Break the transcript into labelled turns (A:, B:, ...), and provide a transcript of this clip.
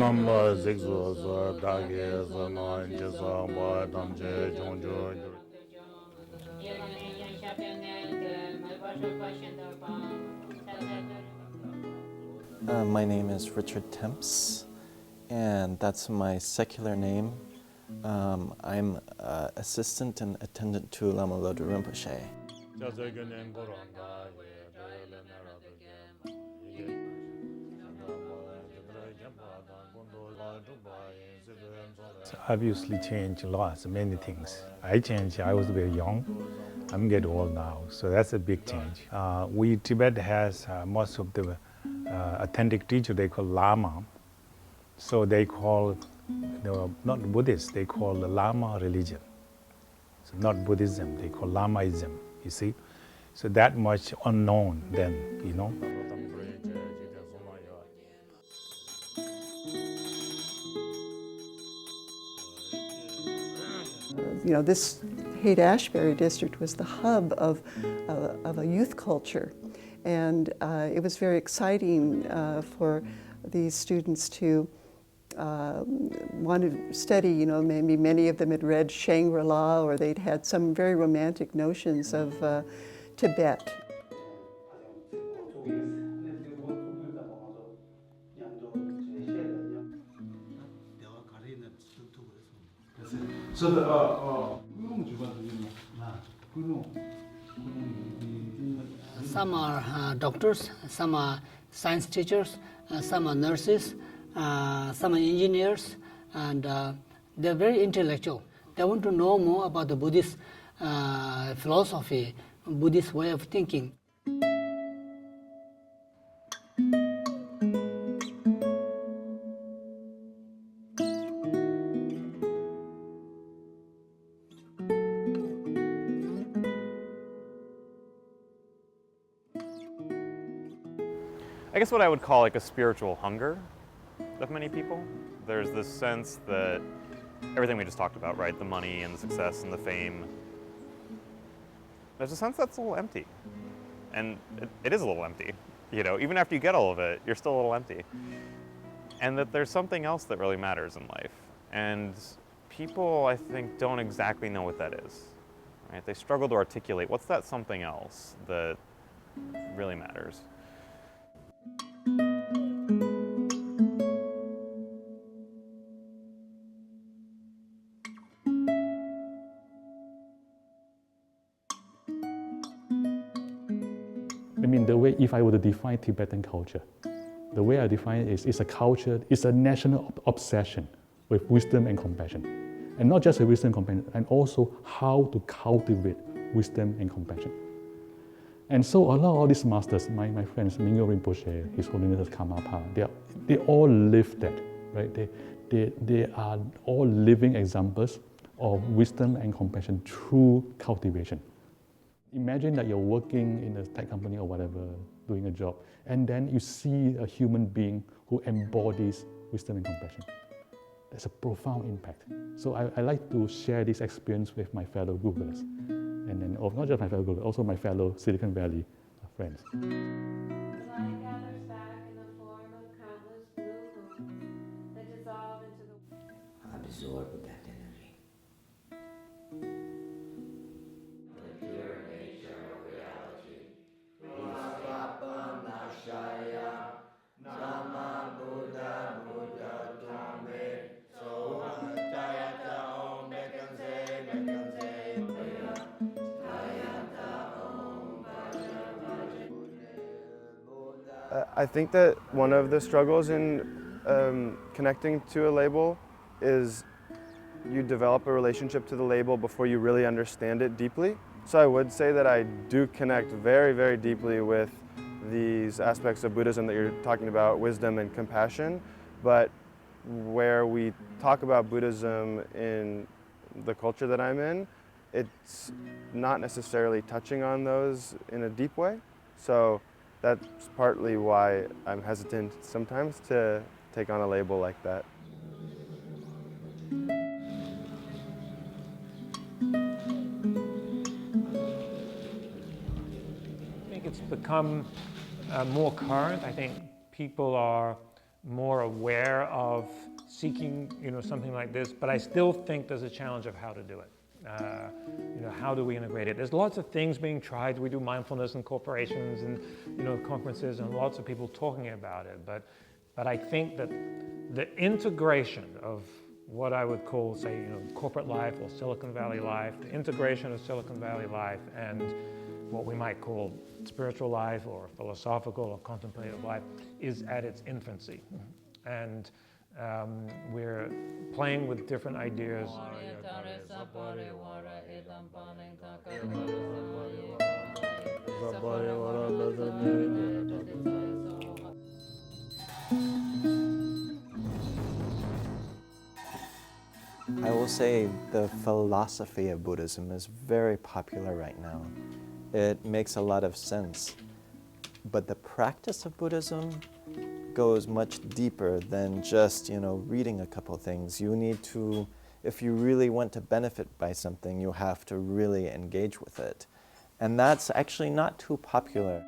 A: My name is Richard Temps, and that's my secular name. I'm assistant and attendant to Lama Lodro Rinpoche.
B: Obviously changed lots, many things. I changed, I was very young. I'm getting old now, so that's a big change. Tibet has most of the authentic teachers they call Lama. So they call, not Buddhists, they call the Lama religion. So not Buddhism, they call Lamaism, you see. So that much unknown then,
C: This Haight-Ashbury district was the hub of a youth culture. And it was very exciting for these students to want to study. Maybe many of them had read Shangri-La, or they'd had some very romantic notions of Tibet.
D: Some are doctors, some are science teachers, some are nurses, some are engineers, and they're very intellectual. They want to know more about the Buddhist philosophy, Buddhist way of thinking.
E: I guess what I would call like a spiritual hunger of many people. There's this sense that everything we just talked about, right? The money and the success and the fame. There's a sense that's a little empty. And it is a little empty. Even after you get all of it, you're still a little empty. And that there's something else that really matters in life. And people, I think, don't exactly know what that is. Right? They struggle to articulate what's that something else that really matters.
F: The way, if I were to define Tibetan culture, the way I define it is it's a culture, it's a national obsession with wisdom and compassion. And not just a wisdom and compassion, and also how to cultivate wisdom and compassion. And so a lot of these masters, my friends, Mingyur Rinpoche, His Holiness Karmapa, they all live that, right? They are all living examples of wisdom and compassion through cultivation. Imagine that you're working in a tech company or whatever, doing a job, and then you see a human being who embodies wisdom and compassion. That's a profound impact. So I like to share this experience with my fellow Googlers. And then, not just my fellow Googlers, also my fellow Silicon Valley friends.
G: The light gathers back in the form of countless blue moons that dissolve into the...
H: Absorb that energy. The pure nature of reality. Nama Buddha Buddha Dhamma Soha Jayata Om Bekanse Bekanse Jayata Om
I: I think that one of the struggles in connecting to a label is you develop a relationship to the label before you really understand it deeply. So I would say that I do connect very, very deeply with these aspects of Buddhism that you're talking about, wisdom and compassion, but where we talk about Buddhism in the culture that I'm in, it's not necessarily touching on those in a deep way. So that's partly why I'm hesitant sometimes to take on a label like that.
J: I think it's become more current. I think people are more aware of seeking, something like this, but I still think there's a challenge of how to do it. How do we integrate it? There's lots of things being tried. We do mindfulness in corporations and, conferences, and lots of people talking about it. But I think that the integration of what I would call, say, corporate life or Silicon Valley life, the integration of Silicon Valley life and what we might call spiritual life or philosophical or contemplative life is at its infancy. And we're playing with different ideas.
A: I will say the philosophy of Buddhism is very popular right now. It makes a lot of sense. But the practice of Buddhism goes much deeper than just, reading a couple things. You need to, if you really want to benefit by something, you have to really engage with it. And that's actually not too popular.